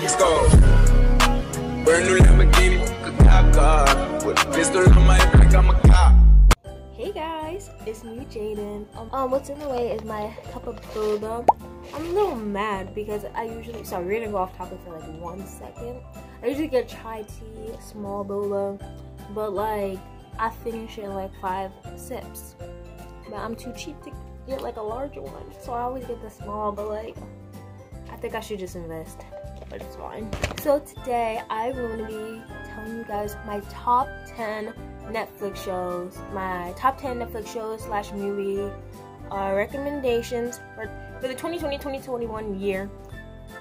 Let's go. Brand new Lamborghini, a cop car. With a pistol on my back, I'm a cop. Hey guys, it's me, Jaden. What's in the way is my cup of boba. I'm a little mad because I usually, sorry, we're gonna go off topic for like 1 second. I usually get chai tea, small boba, but like, I finish it in like 5 sips. But I'm too cheap to get like a larger one, so I always get the small, but like, I think I should just invest, but it's fine. So today, I'm going to be telling you guys my top 10 Netflix shows, my top 10 Netflix shows / movie recommendations for the 2020-2021 year.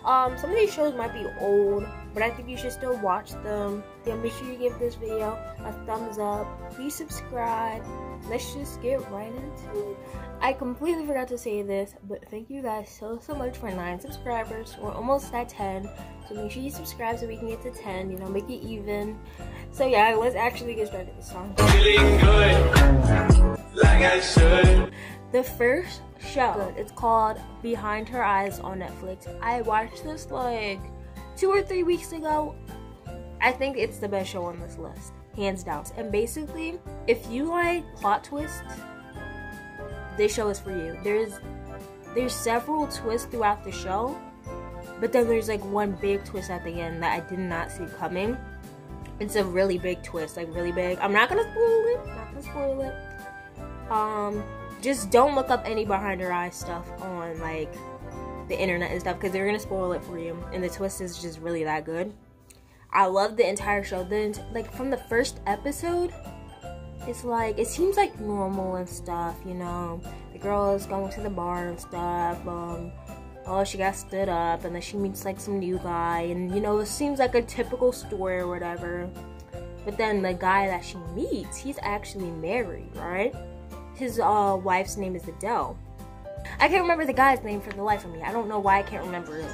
Some of these shows might be old, but I think you should still watch them. Yeah, make sure you give this video a thumbs up. Please subscribe. Let's just get right into it. I completely forgot to say this, but thank you guys so much for 9 subscribers. We're almost at 10, so make sure you subscribe so we can get to 10, you know, make it even. So yeah, let's actually get started with the song. Feeling good, like I should. The first show, it's called Behind Her Eyes on Netflix. I watched this like 2 or 3 weeks ago. I think it's the best show on this list, hands down. And basically, if you like plot twists, this show is for you. There's several twists throughout the show, but then there's like one big twist at the end that I did not see coming. It's a really big twist, like really big. I'm not gonna spoil it. Just don't look up any Behind Her Eyes stuff on like the internet and stuff, because they're gonna spoil it for you. And the twist is just really that good. I love the entire show. Then like from the first episode, it's like, it seems like normal and stuff, you know. The girl is going to the bar and stuff. Oh, she got stood up, and then she meets like some new guy, and you know, it seems like a typical story or whatever. But then the guy that she meets, he's actually married, right? His wife's name is Adele. I can't remember the guy's name for the life of me. I don't know why I can't remember it.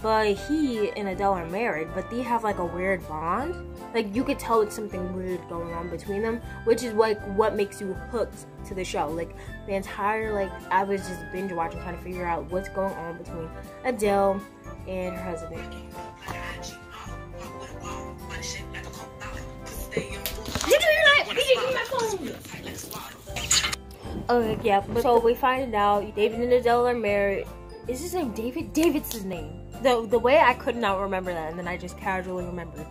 But he and Adele are married, but they have like a weird bond. Like, you could tell it's something weird going on between them, which is like what makes you hooked to the show. Like, the entire, like, I was just binge watching, trying to figure out what's going on between Adele and her husband. Okay, yeah, but so we find out David and Adele are married. Is his name David? David's his name. The way I could not remember that, and then I just casually remembered.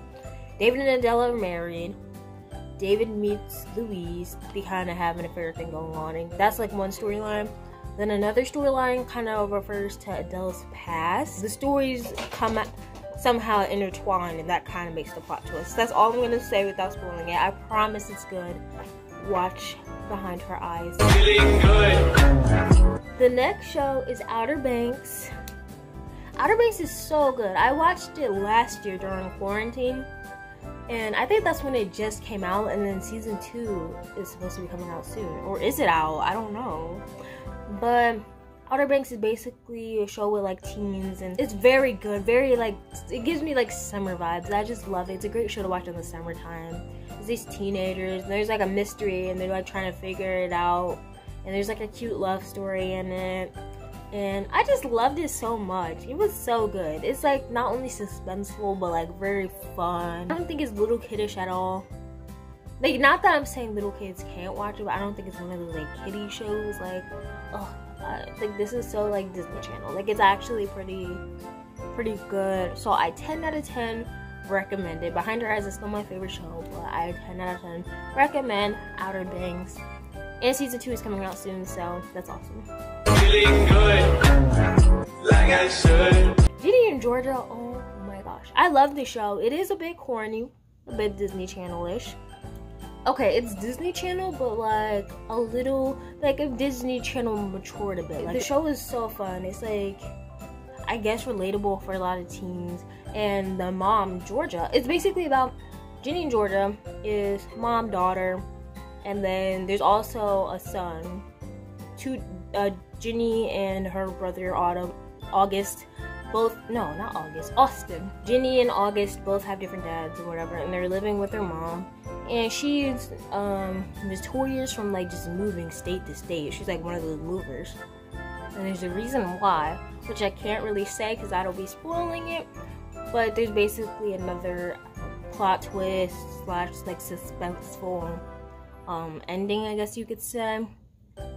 David and Adele are married. David meets Louise. They kind of have an affair thing going on, and that's like one storyline. Then another storyline kind of refers to Adele's past. The stories come somehow intertwined, and that kind of makes the plot twist. That's all I'm gonna say without spoiling it. I promise it's good. Watch Behind Her Eyes. Feeling good. The next show is Outer Banks. Outer Banks is so good. I watched it last year during quarantine, and I think that's when it just came out, and then season 2 is supposed to be coming out soon. Or is it out? I don't know. But Outer Banks is basically a show with like teens, and it's very good. Very like, it gives me like summer vibes. I just love it. It's a great show to watch in the summertime. There's these teenagers, and there's like a mystery, and they're like trying to figure it out. And there's like a cute love story in it. And I just loved it so much. It was so good. It's like not only suspenseful, but like very fun. I don't think it's little kiddish at all. Like, not that I'm saying little kids can't watch it, but I don't think it's one of those like kiddie shows. Like, oh, I think this is so like Disney Channel. Like, it's actually pretty good. So I 10 out of 10 recommend it. Behind Her Eyes is still my favorite show, but I 10 out of 10 recommend Outer Banks. And season 2 is coming out soon, so that's awesome. Feeling good, like I should. Ginny and Georgia, oh my gosh. I love this show. It is a bit corny, a bit Disney Channel-ish. Okay, it's Disney Channel, but like a little, like if Disney Channel matured a bit. Like, the show is so fun. It's like, I guess, relatable for a lot of teens. And the mom, Georgia, it's basically about Ginny and Georgia is mom, daughter, and then there's also a son. Ginny and her brother August, both, no, not August, Austin. Ginny and August both have different dads or whatever, and they're living with their mom. And she's notorious from like just moving state to state. She's like one of those movers. And there's a reason why, which I can't really say because I don't be spoiling it. but there's basically another plot twist slash like suspenseful ending, I guess you could say.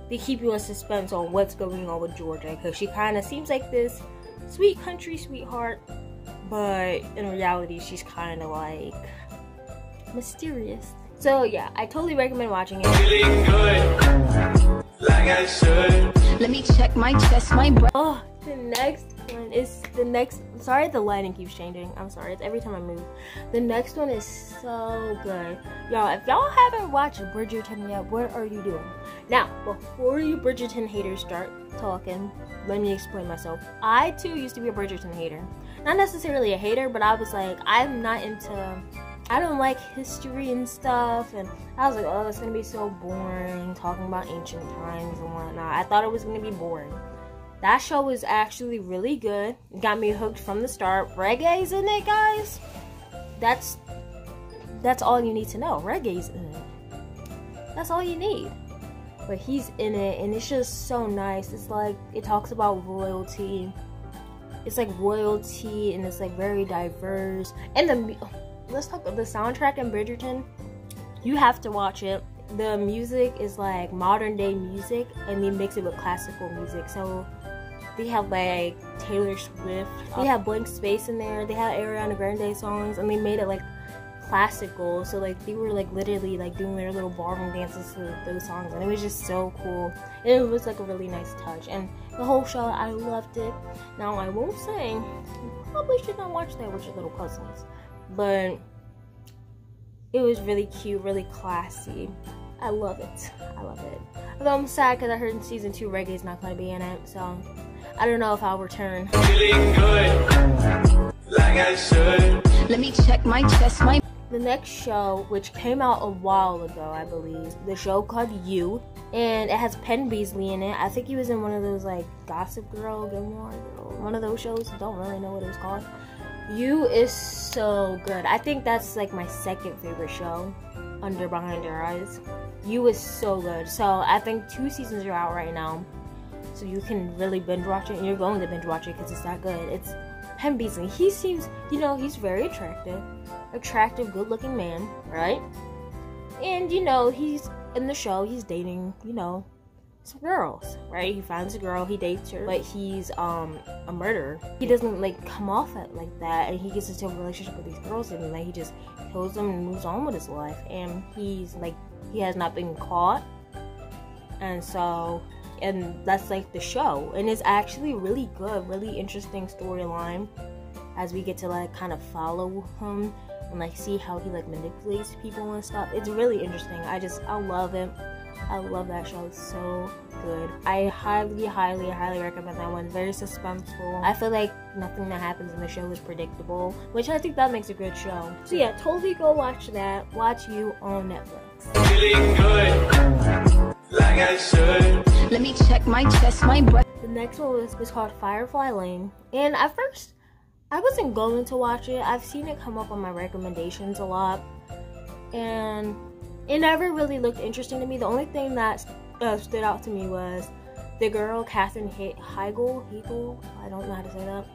They keep you in suspense on what's going on with Georgia, because she kind of seems like this sweet country sweetheart, but in reality she's kind of like mysterious. So yeah, I totally recommend watching it. Feeling good, like I should. Let me check my chest, my breath. Oh, the next one is the next. Sorry, the lighting keeps changing. I'm sorry. It's every time I move. The next one is so good, y'all. If y'all haven't watched Bridgerton yet, what are you doing? Now, before you Bridgerton haters start talking, let me explain myself. I too used to be a Bridgerton hater. Not necessarily a hater, but I was like, I'm not into. I don't like history and stuff, and I was like, oh, it's gonna be so boring talking about ancient times and whatnot. I thought it was gonna be boring. That show was actually really good. It got me hooked from the start. Reggae's in it, guys. That's all you need to know. Reggae's in it. That's all you need. But he's in it, and it's just so nice. It's like, it talks about royalty. It's like royalty, and it's like very diverse. And let's talk about the soundtrack in Bridgerton. You have to watch it. The music is like modern day music, and they mix it with classical music. So they have like Taylor Swift, they have Blank Space in there, they have Ariana Grande songs, and they made it like classical. So like they were like literally like doing their little ballroom dances to those songs, and it was just so cool. And it was like a really nice touch, and the whole show, I loved it. Now I won't say you probably should not watch that with your little cousins, but it was really cute, really classy. I love it. I love it. Although I'm sad because I heard in season 2 Reggae's not going to be in it, so I don't know if I'll return. Feeling good, like I should. Let me check my chest, my. The next show, which came out a while ago, I believe, the show called You, and it has Penn Beasley in it. I think he was in one of those like Gossip Girl, Gilmore Girl, one of those shows. Don't really know what it was called. You is so good. I think that's like my second favorite show under Behind Your Eyes. You is so good. So I think 2 seasons are out right now, so you can really binge watch it, and you're going to binge watch it because it's that good. It's Penn Beasley. He seems, you know, he's very attractive, good-looking man, right? And you know, he's in the show, he's dating, you know, some girls, right? He finds a girl, he dates her, but he's a murderer. He doesn't like come off it like that, and he gets into a relationship with these girls, and like he just kills them and moves on with his life. And he's like, he has not been caught, and so, and that's like the show, and it's actually really good, really interesting storyline as we get to like kind of follow him and like see how he like manipulates people and stuff. It's really interesting. I love it. I love that show. It's so good. I highly recommend that one. Very suspenseful. I feel like nothing that happens in the show is predictable, which I think that makes a good show. So yeah, totally go watch that. Watch You on Netflix. Feeling good, like I should. Let me check my chest, my breath. The next one was called Firefly Lane, and at first I wasn't going to watch it. I've seen it come up on my recommendations a lot, and it never really looked interesting to me. The only thing that stood out to me was the girl, Katherine Heigl, I don't know how to say that,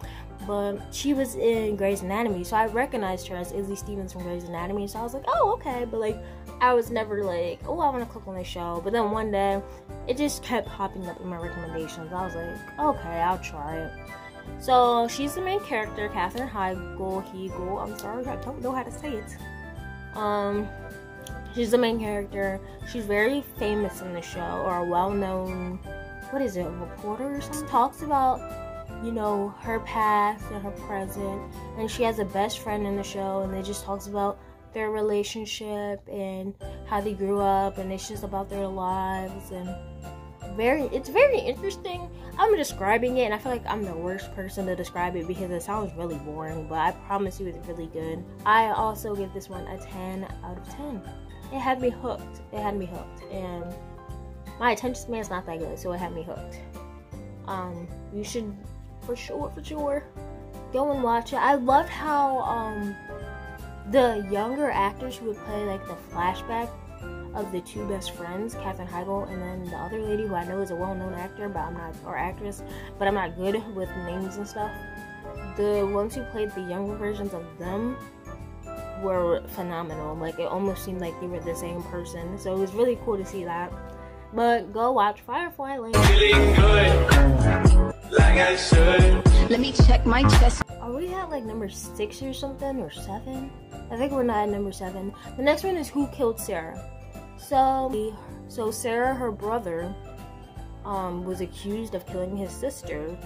but she was in Grey's Anatomy, so I recognized her as Izzy Stevens from Grey's Anatomy, so I was like, oh, okay, but like, I was never like, oh, I want to click on this show. But then one day, it just kept popping up in my recommendations. I was like, okay, I'll try it. So she's the main character, Katherine Heigl. I'm sorry, I don't know how to say it. She's the main character. She's very famous in the show, or a well-known, what is it, a reporter or something? Talks about, you know, her past and her present, and she has a best friend in the show, and it just talks about their relationship and how they grew up, and it's just about their lives, and it's very interesting. I'm describing it, and I feel like I'm the worst person to describe it because it sounds really boring, but I promise you it's really good. I also give this one a 10 out of 10. It had me hooked. And my attention span is not that good, so it had me hooked. You should for sure go and watch it. I loved how the younger actors who would play like the flashback of the 2 best friends, Katherine Heigl and then the other lady who I know is a well-known actor, but I'm not, or actress, but I'm not good with names and stuff. the ones who played the younger versions of them were phenomenal. Like, it almost seemed like they were the same person, so it was really cool to see that. But go watch Firefly Lane. Feeling good, like I should. Let me check my chest. Are we at like number 6 or something, or 7? I think we're not at number 7. The next one is Who Killed Sarah. So Sarah, her brother, was accused of killing his sister,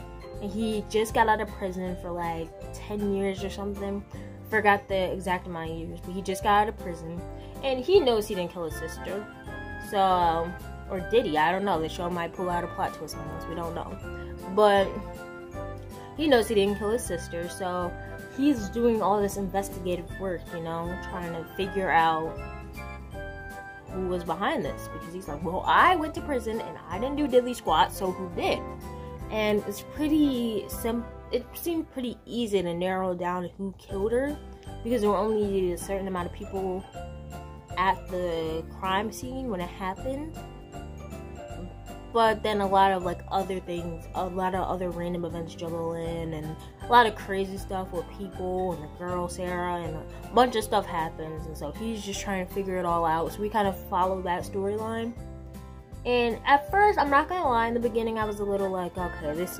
and he just got out of prison for like 10 years or something. Forgot the exact amount of years, but he just got out of prison, and he knows he didn't kill his sister. So, or did he? I don't know. The show might pull out a plot twist on us. We don't know, but he knows he didn't kill his sister, so he's doing all this investigative work, you know, trying to figure out who was behind this, because he's like, well, I went to prison and I didn't do diddly squat, so who did? And it's pretty simple. It seemed pretty easy to narrow down who killed her, because there were only a certain amount of people at the crime scene when it happened. But then a lot of like other things, a lot of other random events juggle in, and a lot of crazy stuff with people and the girl Sarah, and a bunch of stuff happens, and so he's just trying to figure it all out. So we kind of follow that storyline. And at first, I'm not gonna lie, in the beginning I was a little like, okay, this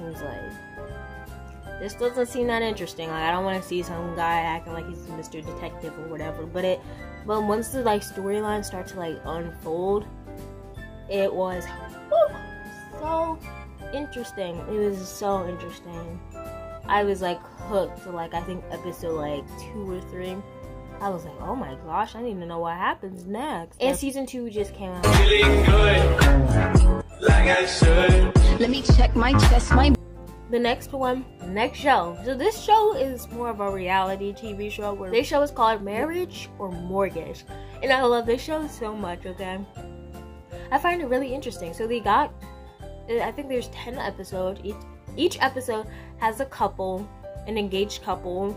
doesn't seem that interesting. Like, I don't want to see some guy acting like he's Mr. Detective or whatever. But once the like storyline started to like unfold, it was so interesting. It was so interesting. I was like hooked to like, I think episode like 2 or 3. I was like, oh my gosh, I need to know what happens next. And season 2 just came out. Feeling good, like I should. Let me check my chest, my The next show. So this show is more of a reality TV show. Where this show is called Marriage or Mortgage, and I love this show so much. Okay, I find it really interesting. So they got, I think there's 10 episodes. Each episode has a couple, an engaged couple,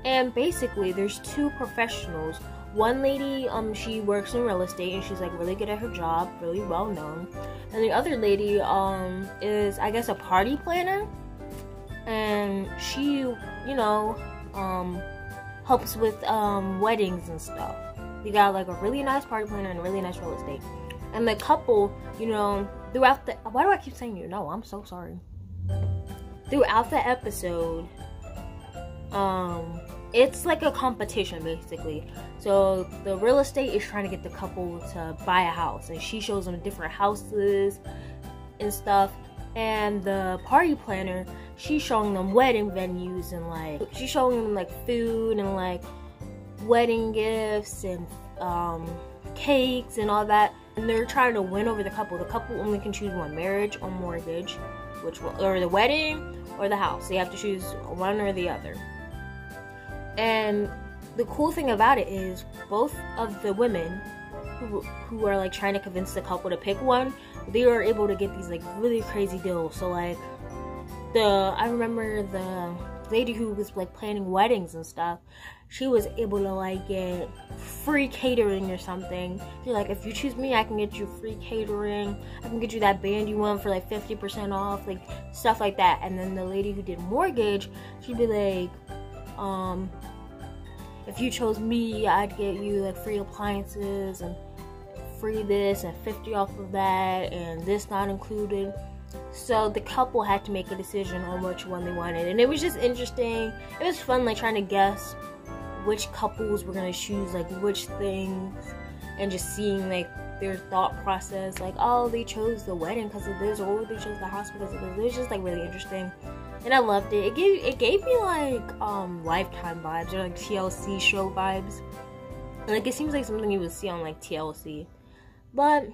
and basically there's 2 professionals. One lady, she works in real estate, and she's like really good at her job, really well known. And the other lady, is, I guess, a party planner. And she, you know, helps with weddings and stuff. They got like a really nice party planner and really nice real estate. And the couple, you know, throughout the, why do I keep saying you know? I'm so sorry. Throughout the episode, it's like a competition basically. So the real estate is trying to get the couple to buy a house, and she shows them different houses and stuff. And the party planner, she's showing them wedding venues, and like she's showing them like food and like wedding gifts and cakes and all that. And they're trying to win over the couple. The couple only can choose one, marriage or mortgage, which will, or the wedding or the house. They have to choose one or the other. And the cool thing about it is both of the women who are like trying to convince the couple to pick one, they are able to get these like really crazy deals. So like I remember the lady who was like planning weddings and stuff, she was able to like get free catering or something. She's like, if you choose me, I can get you free catering, I can get you that band you want for like 50% off, like stuff like that. And then the lady who did mortgage, she'd be like, if you chose me, I'd get you like free appliances and free this and 50 off of that, and this not included. So the couple had to make a decision on which one they wanted, and it was just interesting. It was fun, like trying to guess which couples were gonna choose like which things, and just seeing like their thought process. Like, oh, they chose the wedding because of this, or they chose the house because of this. It was just like really interesting, and I loved it. It gave me like Lifetime vibes, or like TLC show vibes. Like, it seems like something you would see on like TLC. But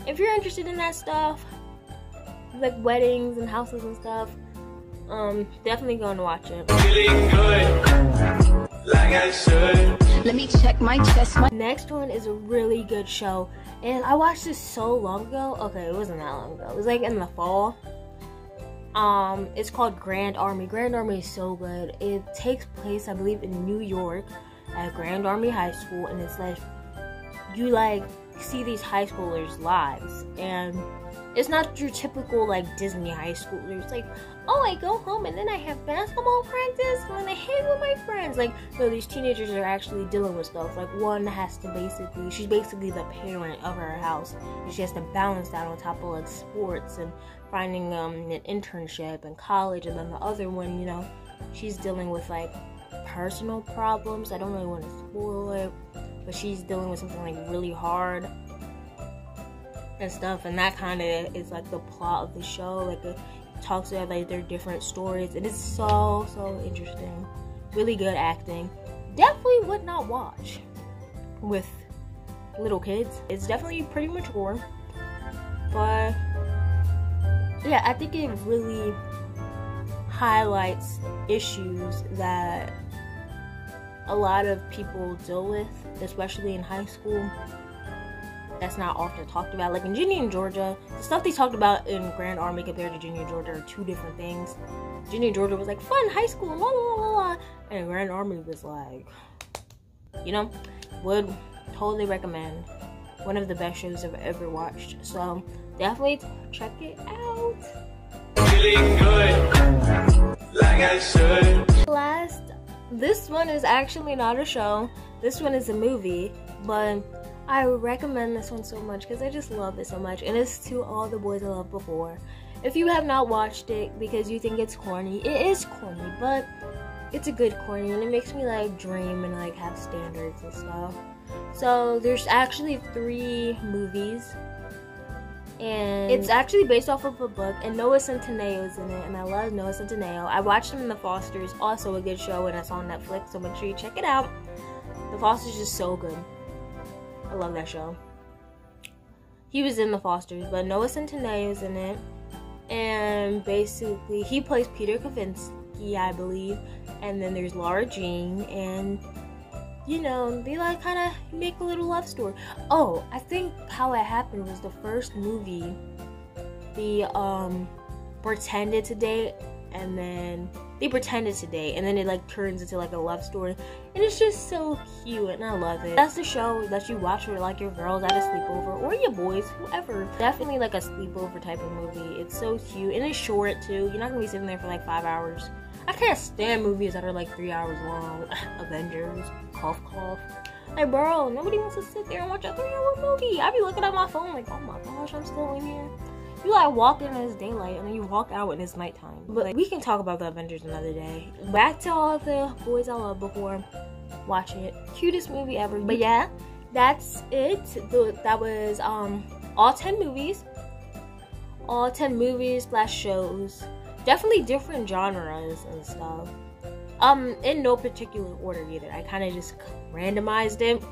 if you're interested in that stuff, like weddings and houses and stuff, definitely go and watch it. Feeling good, like I should. Let me check my chest, my Next one is a really good show, and I watched this so long ago. Okay, it wasn't that long ago. It was like in the fall. It's called Grand Army. Grand Army is so good. It takes place, I believe, in New York at Grand Army High School, and it's like you like see these high schoolers' lives, and It's not your typical like Disney high schooler. It's like, oh, I go home and then I have basketball practice and then I hang with my friends. Like, no, these teenagers are actually dealing with stuff. Like, one has to she's basically the parent of her house. And she has to balance that on top of like sports and finding an internship in college. And then the other one, you know, she's dealing with like personal problems. I don't really want to spoil it, but she's dealing with something like really hard and stuff, and that kind of is like the plot of the show. Like, it talks about like their different stories, and it's so interesting. Really good acting. Definitely would not watch with little kids. It's definitely pretty mature, but yeah, I think it really highlights issues that a lot of people deal with, especially in high school. That's not often talked about. Like in Ginny and Georgia, the stuff they talked about in Grand Army compared to Ginny and Georgia are two different things. Ginny and Georgia was like fun high school, la la la la, and Grand Army was like, you know, would totally recommend. One of the best shows I've ever watched. So definitely check it out. Feeling good, like I should. Last, this one is actually not a show. This one is a movie, but I recommend this one so much because I just love it so much, and it's To All the Boys I Loved Before. If you have not watched it because you think it's corny, it is corny, but it's a good corny, and it makes me like dream and like have standards and stuff. So there's actually 3 movies, and it's actually based off of a book, and Noah Centineo is in it, and I love Noah Centineo. I watched him in The Fosters, also a good show, and it's on Netflix, so make sure you check it out. The Fosters is so good. I love that show. He was in The Fosters, but Noah Centineo is in it, and basically he plays Peter Kavinsky, I believe, and then there's Laura Jean, and you know, they like kind of make a little love story. Oh, I think how it happened was the first movie, they pretended to date, and then it like turns into like a love story, and it's just so cute, and I love it. That's the show that you watch with like your girls at a sleepover, or your boys, whoever. Definitely like a sleepover type of movie. It's so cute, and it's short too. You're not gonna be sitting there for like 5 hours. I can't stand movies that are like 3 hours long. Avengers, cough. Like, bro, nobody wants to sit there and watch a 3-hour movie. I be looking at my phone like, oh my gosh, I'm still in here. You like walk in and it's daylight, and then you walk out and it's nighttime. But like, we can talk about the Avengers another day. Back to All the Boys I Loved Before. Watch it. Cutest movie ever. But yeah, that's it. That was all 10 movies. All 10 movies / shows. Definitely different genres and stuff. In no particular order either. I kind of just randomized it.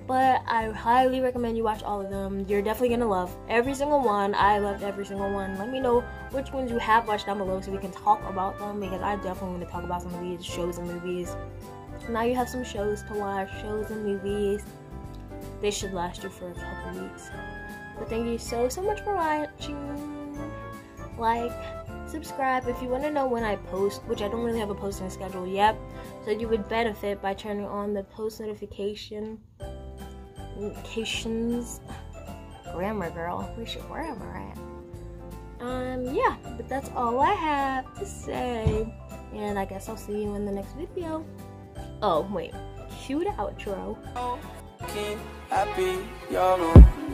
But I highly recommend you watch all of them. You're definitely gonna love every single one. I loved every single one. Let me know which ones you have watched down below so we can talk about them, because I definitely want to talk about some of these shows and movies. Now you have some shows to watch, shows and movies. They should last you for a couple weeks. But thank you so much for watching. Like, subscribe if you want to know when I post, which I don't really have a posting schedule yet, so you would benefit by turning on the post notifications. Grammar girl, where's your grammar at? Yeah, but that's all I have to say, and I guess I'll see you in the next video. Oh wait, cue the outro. Happy, y'all know.